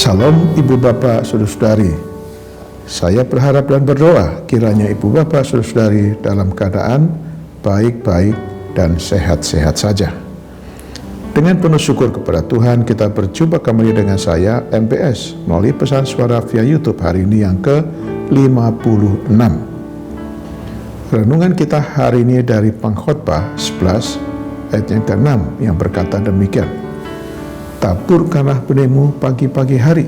Salam Ibu Bapak Saudara-saudari. Saya berharap dan berdoa kiranya Ibu Bapak Saudara-saudari dalam keadaan baik-baik dan sehat-sehat saja. Dengan penuh syukur kepada Tuhan, kita berjumpa kembali dengan saya MPS melalui pesan suara via YouTube hari ini yang ke-56. Renungan kita hari ini dari Pengkhotbah 11 ayat yang ke-6 yang berkata demikian. Taburkanlah benihmu pagi-pagi hari,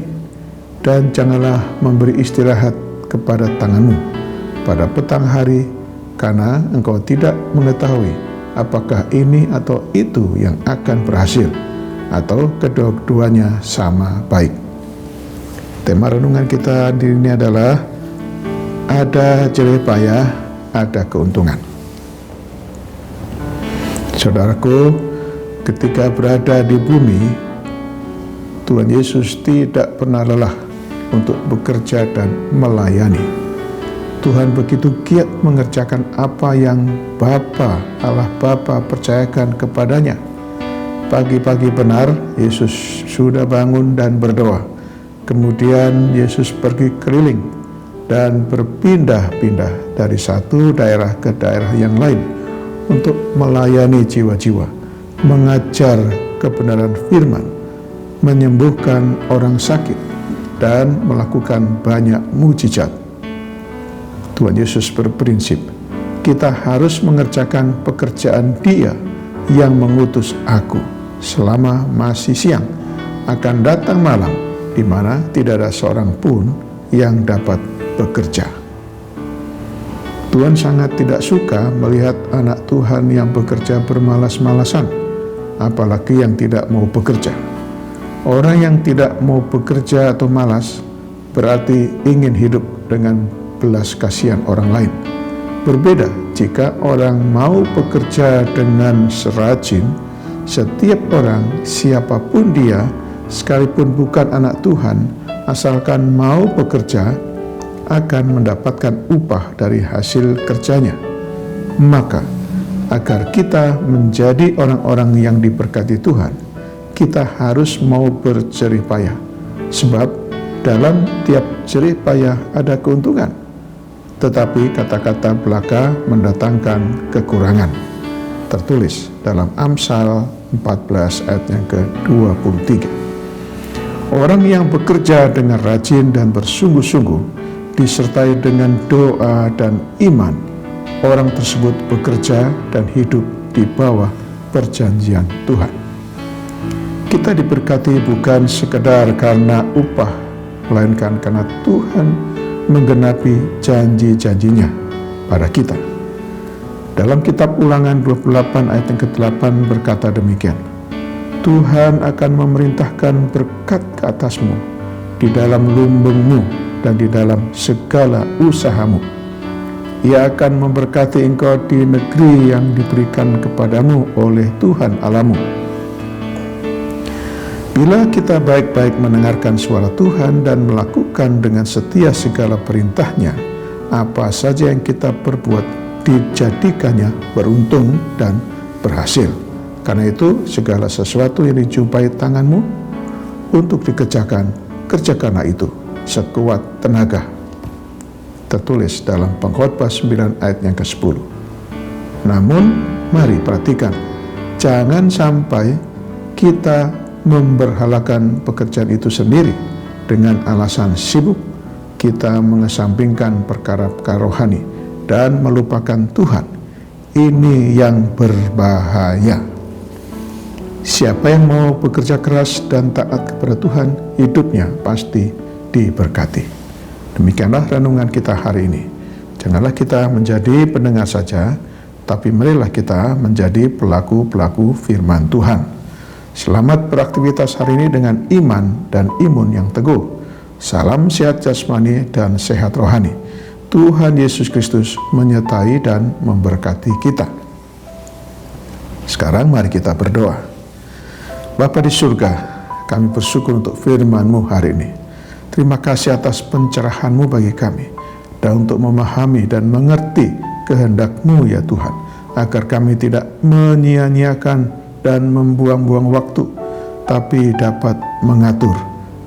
dan janganlah memberi istirahat kepada tanganmu pada petang hari, karena engkau tidak mengetahui apakah ini atau itu yang akan berhasil, atau kedua-duanya sama baik. Tema renungan kita di ini adalah ada jerih payah, ada keuntungan. Saudaraku, ketika berada di bumi, Tuhan Yesus tidak pernah lelah untuk bekerja dan melayani. Tuhan begitu giat mengerjakan apa yang Allah Bapa percayakan kepadanya. Pagi-pagi benar, Yesus sudah bangun dan berdoa. Kemudian Yesus pergi keliling dan berpindah-pindah dari satu daerah ke daerah yang lain untuk melayani jiwa-jiwa, mengajar kebenaran firman, menyembuhkan orang sakit, dan melakukan banyak mujizat. Tuhan Yesus berprinsip, kita harus mengerjakan pekerjaan Dia yang mengutus aku selama masih siang. Akan datang malam, di mana tidak ada seorang pun yang dapat bekerja. Tuhan sangat tidak suka melihat anak Tuhan yang bekerja bermalas-malasan, apalagi yang tidak mau bekerja. Orang yang tidak mau bekerja atau malas berarti ingin hidup dengan belas kasihan orang lain. Berbeda jika orang mau bekerja dengan serajin. Setiap orang, siapapun dia, sekalipun bukan anak Tuhan, asalkan mau bekerja, akan mendapatkan upah dari hasil kerjanya. Maka, agar kita menjadi orang-orang yang diberkati Tuhan, kita harus mau berjerih payah, sebab dalam tiap jerih payah ada keuntungan, tetapi kata-kata belaka mendatangkan kekurangan. Tertulis dalam Amsal 14 ayat yang ke-23. Orang yang bekerja dengan rajin dan bersungguh-sungguh, disertai dengan doa dan iman, orang tersebut bekerja dan hidup di bawah perjanjian Tuhan. Kita diberkati bukan sekedar karena upah, melainkan karena Tuhan menggenapi janji-janjinya pada kita. Dalam kitab Ulangan 28 ayat yang ke-8 berkata demikian, Tuhan akan memerintahkan berkat ke atasmu di dalam lumbungmu dan di dalam segala usahamu. Ia akan memberkati engkau di negeri yang diberikan kepadamu oleh Tuhan Allahmu. Bila kita baik-baik mendengarkan suara Tuhan dan melakukan dengan setia segala perintahnya, apa saja yang kita perbuat dijadikannya beruntung dan berhasil. Karena itu, segala sesuatu yang dijumpai tanganmu untuk dikerjakan, kerjakanlah itu sekuat tenaga. Tertulis dalam Pengkhotbah 9 ayat yang ke-10. Namun, mari perhatikan, jangan sampai kita memberhalakan pekerjaan itu sendiri dengan alasan sibuk. Kita mengesampingkan perkara-perkara rohani dan melupakan Tuhan. Ini yang berbahaya. Siapa yang mau bekerja keras dan taat kepada Tuhan, hidupnya pasti diberkati. Demikianlah renungan kita hari ini. Janganlah kita menjadi pendengar saja, tapi marilah kita menjadi pelaku-pelaku firman Tuhan. Selamat beraktivitas hari ini dengan iman dan imun yang teguh. Salam sehat jasmani dan sehat rohani. Tuhan Yesus Kristus menyertai dan memberkati kita. Sekarang mari kita berdoa. Bapa di surga, kami bersyukur untuk firman-Mu hari ini. Terima kasih atas pencerahan-Mu bagi kami, dan untuk memahami dan mengerti kehendak-Mu ya Tuhan, agar kami tidak menyia-nyiakan dan membuang-buang waktu, tapi dapat mengatur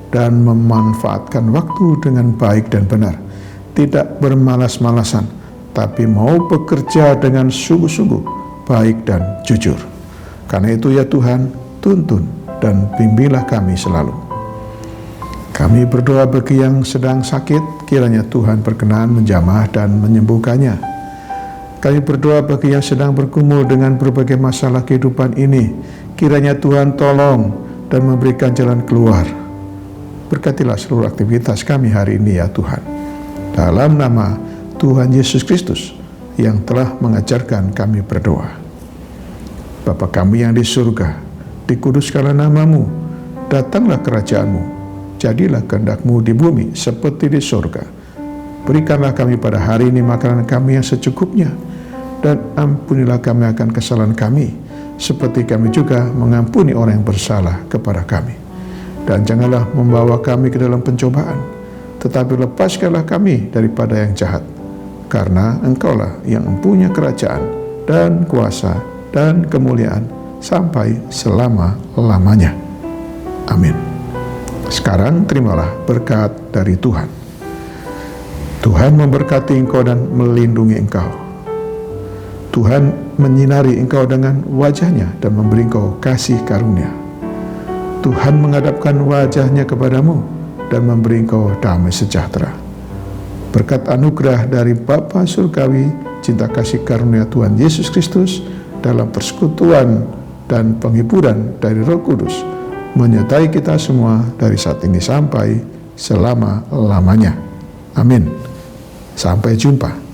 dan memanfaatkan waktu dengan baik dan benar, tidak bermalas-malasan, tapi mau bekerja dengan sungguh-sungguh, baik dan jujur. Karena itu ya Tuhan, tuntun dan bimbinglah kami selalu. Kami berdoa bagi yang sedang sakit, kiranya Tuhan berkenan menjamah dan menyembuhkannya. Kami berdoa bagi yang sedang bergumul dengan berbagai masalah kehidupan ini, kiranya Tuhan tolong dan memberikan jalan keluar. Berkatilah seluruh aktivitas kami hari ini ya Tuhan. Dalam nama Tuhan Yesus Kristus yang telah mengajarkan kami berdoa. Bapa kami yang di surga, dikuduskanlah namamu, datanglah kerajaanmu, jadilah kehendak-Mu di bumi seperti di surga. Berikanlah kami pada hari ini makanan kami yang secukupnya, dan ampunilah kami akan kesalahan kami, seperti kami juga mengampuni orang yang bersalah kepada kami. Dan janganlah membawa kami ke dalam pencobaan, tetapi lepaskanlah kami daripada yang jahat, karena Engkaulah yang mempunyai kerajaan dan kuasa dan kemuliaan sampai selama-lamanya. Amin. Sekarang terimalah berkat dari Tuhan. Tuhan memberkati engkau dan melindungi engkau. Tuhan menyinari engkau dengan wajah-Nya dan memberi engkau kasih karunia. Tuhan menghadapkan wajah-Nya kepadamu dan memberi engkau damai sejahtera. Berkat anugerah dari Bapa Surgawi, cinta kasih karunia Tuhan Yesus Kristus, dalam persekutuan dan penghiburan dari Roh Kudus, menyertai kita semua dari saat ini sampai selama-lamanya. Amin. Sampai jumpa.